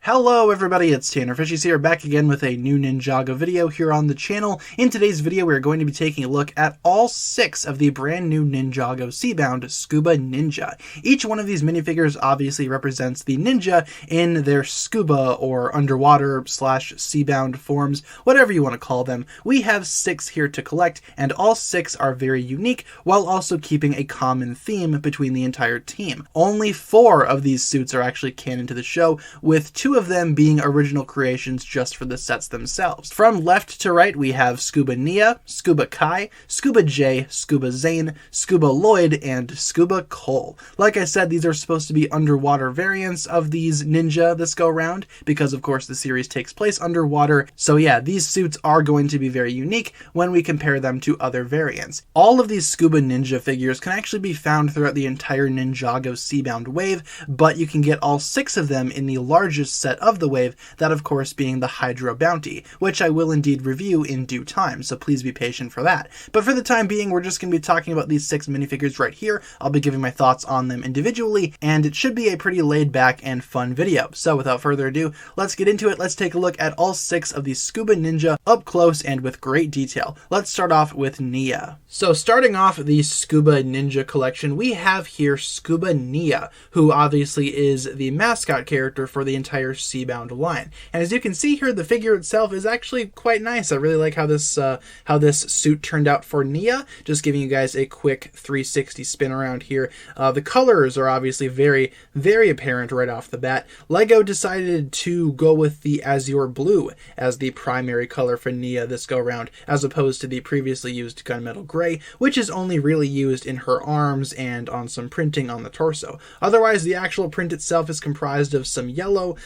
Hello everybody, it's TannerFishies here, back again with a new Ninjago video here on the channel. In today's video, we're going to be taking a look at all 6 of the brand new Ninjago Seabound Scuba Ninja. Each one of these minifigures obviously represents the ninja in their scuba or underwater / seabound forms, whatever you want to call them. We have 6 here to collect, and all 6 are very unique, while also keeping a common theme between the entire team. Only 4 of these suits are actually canon to the show, with 2 of them being original creations just for the sets themselves. From left to right, we have Scubania, Scuba Kai, Scuba J, Scuba Zane, Scuba Lloyd, and Scuba Cole. Like I said, these are supposed to be underwater variants of these ninja this go round, because of course the series takes place underwater. So yeah, these suits are going to be very unique when we compare them to other variants. All of these Scuba Ninja figures can actually be found throughout the entire Ninjago Seabound wave, but you can get all 6 of them in the largest set of the wave, that of course being the Hydro Bounty, which I will indeed review in due time, so please be patient for that. But for the time being, we're just going to be talking about these 6 minifigures right here. I'll be giving my thoughts on them individually, and it should be a pretty laid back and fun video. So without further ado, let's get into it. Let's take a look at all 6 of these Scuba Ninja up close and with great detail. Let's start off with Nia. So starting off the Scuba Ninja collection, we have here Scubania, who obviously is the mascot character for the entire Seabound line. And as you can see here, the figure itself is actually quite nice. I really like how this suit turned out for Nia. Just giving you guys a quick 360 spin around here. The colors are obviously very, very apparent right off the bat. LEGO decided to go with the azure blue as the primary color for Nia this go round, as opposed to the previously used gunmetal gray, which is only really used in her arms and on some printing on the torso. Otherwise, the actual print itself is comprised of some yellow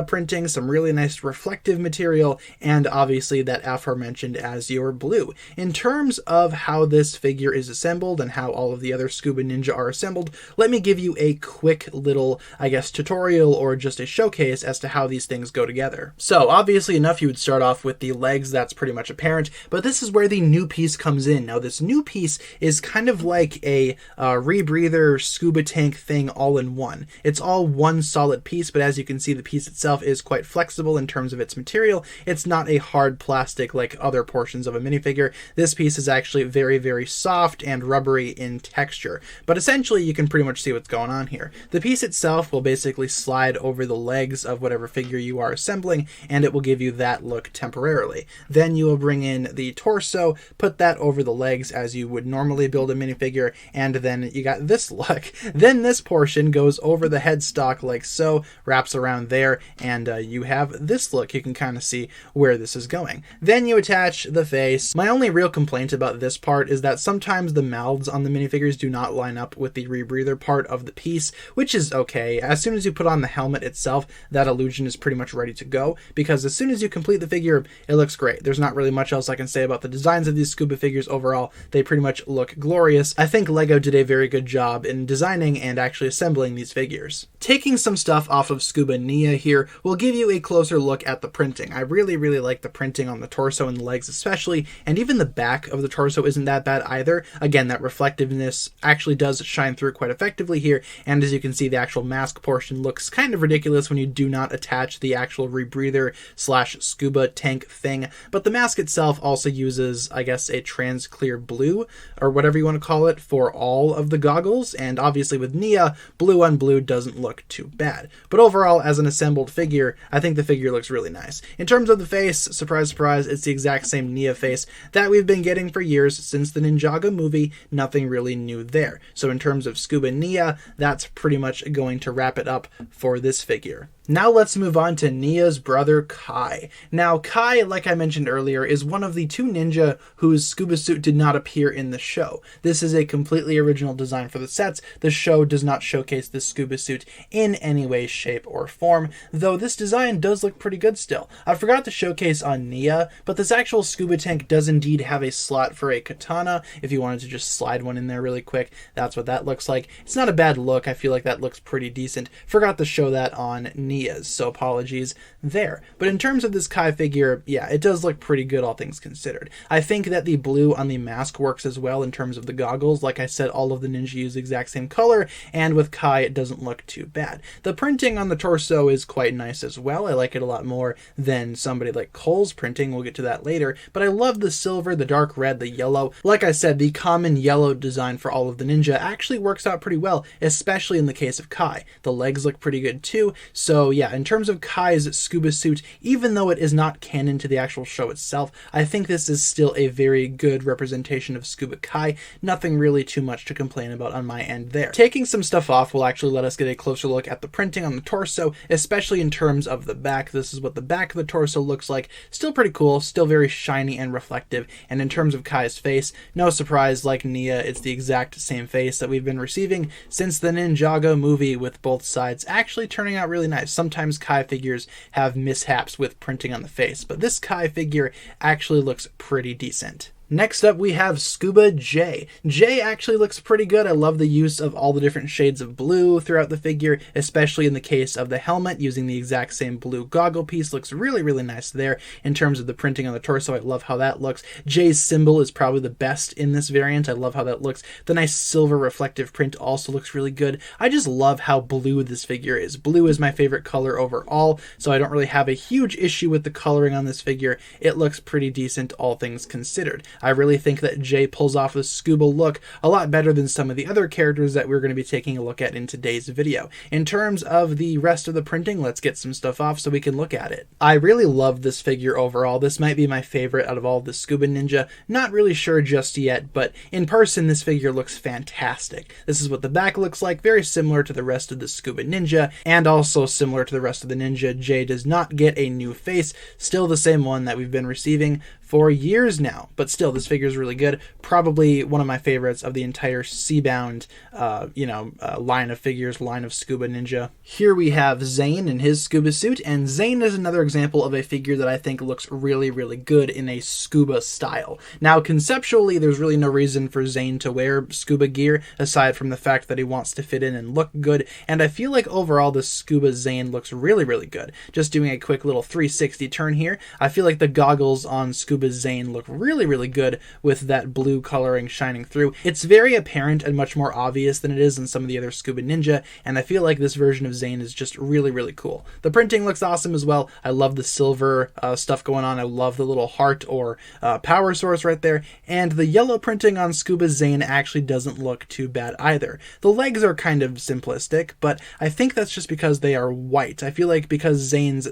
printing, some really nice reflective material, and obviously that aforementioned azure blue. In terms of how this figure is assembled and how all of the other Scuba Ninja are assembled, let me give you a quick little, I guess, tutorial or just a showcase as to how these things go together. So obviously enough, you would start off with the legs. That's pretty much apparent, but this is where the new piece comes in. Now this new piece is kind of like a rebreather scuba tank thing all in one. It's all one solid piece, but as you can see, the piece itself is quite flexible in terms of its material. It's not a hard plastic like other portions of a minifigure. This piece is actually very, very soft and rubbery in texture, but essentially you can pretty much see what's going on here. The piece itself will basically slide over the legs of whatever figure you are assembling, and it will give you that look temporarily. Then you will bring in the torso, put that over the legs as you would normally build a minifigure, and then you got this look. Then this portion goes over the headstock like so, wraps around there, and you have this look. You can kind of see where this is going. Then you attach the face. My only real complaint about this part is that sometimes the mouths on the minifigures do not line up with the rebreather part of the piece, which is okay. As soon as you put on the helmet itself, that illusion is pretty much ready to go, because as soon as you complete the figure, it looks great. There's not really much else I can say about the designs of these scuba figures overall. They pretty much look glorious. I think LEGO did a very good job in designing and actually assembling these figures. Taking some stuff off of Scubania here will give you a closer look at the printing. I really, really like the printing on the torso and the legs especially, and even the back of the torso isn't that bad either. Again, that reflectiveness actually does shine through quite effectively here, and as you can see, the actual mask portion looks kind of ridiculous when you do not attach the actual rebreather / scuba tank thing, but the mask itself also uses, I guess, a trans clear blue, or whatever you want to call it, for all of the goggles, and obviously with Nia, blue on blue doesn't look too bad. But overall, as an assembled figure, I think the figure looks really nice. In terms of the face, surprise, surprise, it's the exact same Nia face that we've been getting for years since the Ninjago movie. Nothing really new there. So in terms of Scubania, that's pretty much going to wrap it up for this figure. Now let's move on to Nia's brother Kai. Now Kai, like I mentioned earlier, is one of the 2 ninja whose scuba suit did not appear in the show. This is a completely original design for the sets. The show does not showcase this scuba suit in any way, shape, or form, though this design does look pretty good still. I forgot to showcase on Nia, but this actual scuba tank does indeed have a slot for a katana. If you wanted to just slide one in there really quick, that's what that looks like. It's not a bad look. I feel like that looks pretty decent. Forgot to show that on Nia's, so apologies there. But in terms of this Kai figure, yeah, it does look pretty good, all things considered. I think that the blue on the mask works as well in terms of the goggles. Like I said, all of the ninja use the exact same color, and with Kai, it doesn't look too bad. The printing on the torso is quite nice as well. I like it a lot more than somebody like Cole's printing. We'll get to that later. But I love the silver, the dark red, the yellow. Like I said, the common yellow design for all of the ninja actually works out pretty well, especially in the case of Kai. The legs look pretty good too. So yeah, in terms of Kai's scuba suit, even though it is not canon to the actual show itself, I think this is still a very good representation of Scuba Kai. Nothing really too much to complain about on my end there. Taking some stuff off will actually let us get a closer look at the printing on the torso, especially in terms of the back. This is what the back of the torso looks like. Still pretty cool, still very shiny and reflective. And in terms of Kai's face, no surprise, like Nia, it's the exact same face that we've been receiving since the Ninjago movie, with both sides actually turning out really nice. Sometimes Kai figures have mishaps with printing on the face, but this Kai figure actually looks pretty decent. Next up, we have Scuba J. J actually looks pretty good. I love the use of all the different shades of blue throughout the figure, especially in the case of the helmet, using the exact same blue goggle piece. Looks really, really nice there. In terms of the printing on the torso, I love how that looks. J's symbol is probably the best in this variant. I love how that looks. The nice silver reflective print also looks really good. I just love how blue this figure is. Blue is my favorite color overall, so I don't really have a huge issue with the coloring on this figure. It looks pretty decent, all things considered. I really think that Jay pulls off the scuba look a lot better than some of the other characters that we're going to be taking a look at in today's video. In terms of the rest of the printing, let's get some stuff off so we can look at it. I really love this figure overall. This might be my favorite out of all of the Scuba Ninja. Not really sure just yet, but in person this figure looks fantastic. This is what the back looks like, very similar to the rest of the Scuba Ninja, and also similar to the rest of the Ninja. Jay does not get a new face, still the same one that we've been receiving for years now, but still this figure is really good. Probably one of my favorites of the entire Seabound line of figures, line of Scuba Ninja. Here we have Zane in his scuba suit, and Zane is another example of a figure that I think looks really, really good in a scuba style. Now conceptually there's really no reason for Zane to wear scuba gear aside from the fact that he wants to fit in and look good, and I feel like overall the Scuba Zane looks really, really good. Just doing a quick little 360 turn here, I feel like the goggles on Scuba Zane look really, really good with that blue coloring shining through. It's very apparent and much more obvious than it is in some of the other Scuba Ninja, and I feel like this version of Zane is just really, really cool. The printing looks awesome as well. I love the silver stuff going on. I love the little heart or power source right there, and the yellow printing on Scuba Zane actually doesn't look too bad either. The legs are kind of simplistic, but I think that's just because they are white. I feel like because Zane's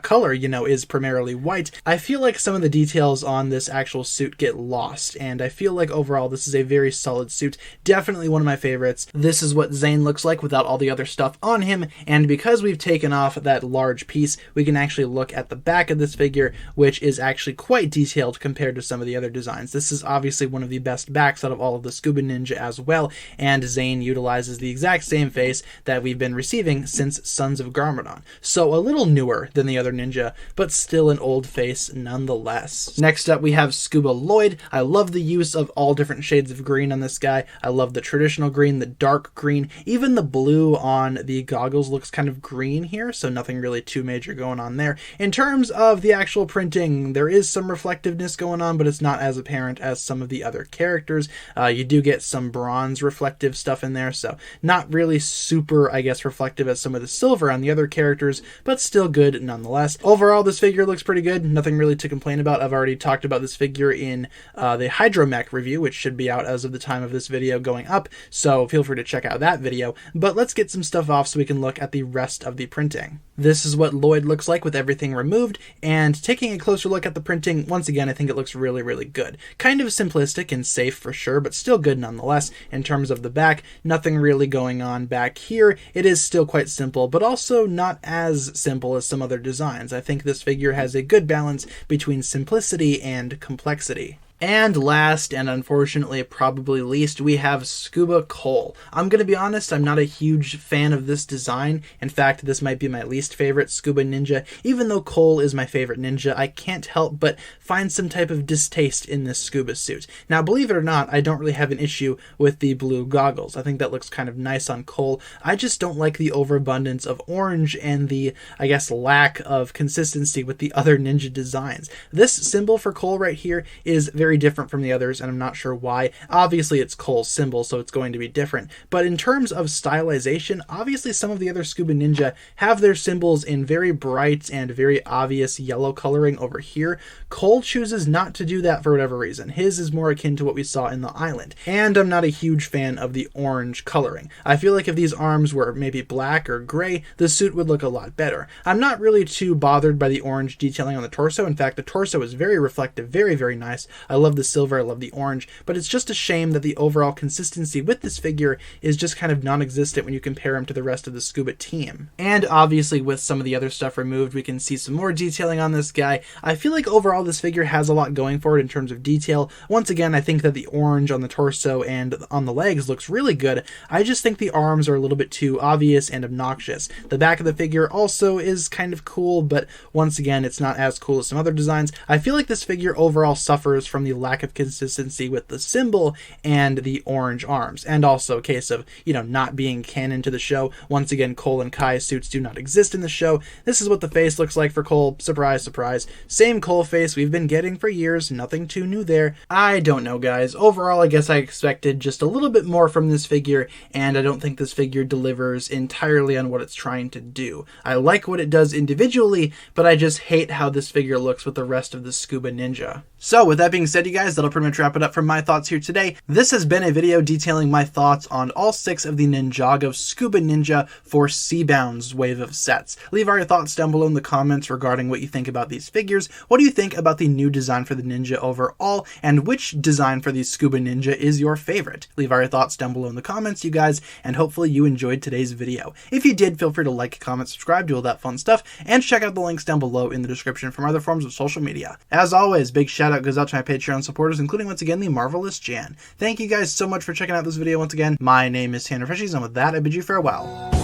color, is primarily white, I feel like some of the details on this actual suit get lost, and I feel like overall this is a very solid suit. Definitely one of my favorites. This is what Zane looks like without all the other stuff on him, and because we've taken off that large piece, we can actually look at the back of this figure, which is actually quite detailed compared to some of the other designs. This is obviously one of the best backs out of all of the Scuba Ninja as well, and Zane utilizes the exact same face that we've been receiving since Sons of Garmadon. So a little newer than the other ninja, but still an old face nonetheless. Next up we have Scuba Lloyd. I love the use of all different shades of green on this guy. I love the traditional green, the dark green, even the blue on the goggles looks kind of green here, so nothing really too major going on there. In terms of the actual printing, there is some reflectiveness going on, but it's not as apparent as some of the other characters. You do get some bronze reflective stuff in there, so not really super, I guess, reflective as some of the silver on the other characters, but still good nonetheless. Overall, this figure looks pretty good. Nothing really to complain about. I've already talked about this figure in the Hydromech review, which should be out as of the time of this video going up, so feel free to check out that video. But let's get some stuff off so we can look at the rest of the printing. This is what Lloyd looks like with everything removed, and taking a closer look at the printing, once again, I think it looks really, really good. Kind of simplistic and safe for sure, but still good nonetheless. In terms of the back, nothing really going on back here. It is still quite simple, but also not as simple as some other designs. I think this figure has a good balance between simplicity and complexity. And last, and unfortunately probably least, we have Scuba Cole. I'm going to be honest, I'm not a huge fan of this design. In fact, this might be my least favorite Scuba Ninja. Even though Cole is my favorite ninja, I can't help but find some type of distaste in this scuba suit. Now, believe it or not, I don't really have an issue with the blue goggles. I think that looks kind of nice on Cole. I just don't like the overabundance of orange and the, I guess, lack of consistency with the other ninja designs. This symbol for Cole right here is very very different from the others, and I'm not sure why. Obviously, it's Cole's symbol, so it's going to be different. But in terms of stylization, obviously some of the other Scuba Ninja have their symbols in very bright and very obvious yellow coloring over here. Cole chooses not to do that for whatever reason. His is more akin to what we saw in the island. And I'm not a huge fan of the orange coloring. I feel like if these arms were maybe black or gray, the suit would look a lot better. I'm not really too bothered by the orange detailing on the torso. In fact, the torso is very reflective, very, very nice. I love the silver, I love the orange, but it's just a shame that the overall consistency with this figure is just kind of non-existent when you compare him to the rest of the Scuba team. And obviously with some of the other stuff removed, we can see some more detailing on this guy. I feel like overall this figure has a lot going for it in terms of detail. Once again, I think that the orange on the torso and on the legs looks really good. I just think the arms are a little bit too obvious and obnoxious. The back of the figure also is kind of cool, but once again, it's not as cool as some other designs. I feel like this figure overall suffers from the lack of consistency with the symbol and the orange arms, and also a case of, you know, not being canon to the show. Once again, Cole and Kai's suits do not exist in the show. This is what the face looks like for Cole. Surprise, surprise. Same Cole face we've been getting for years. Nothing too new there. I don't know, guys. Overall, I guess I expected just a little bit more from this figure, and I don't think this figure delivers entirely on what it's trying to do. I like what it does individually, but I just hate how this figure looks with the rest of the Scuba Ninja. So with that being said, you guys, that'll pretty much wrap it up for my thoughts here today. This has been a video detailing my thoughts on all 6 of the Ninjago Scuba Ninja for Seabound's wave of sets. Leave all your thoughts down below in the comments regarding what you think about these figures. What do you think about the new design for the Ninja overall, and which design for the Scuba Ninja is your favorite? Leave all your thoughts down below in the comments, you guys, and hopefully you enjoyed today's video. If you did, feel free to like, comment, subscribe, do all that fun stuff, and check out the links down below in the description for my other forms of social media. As always, big shout out goes out to my Patreon supporters, including once again the marvelous Jan. Thank you guys so much for checking out this video once again. My name is TannerFishies, and with that, I bid you farewell.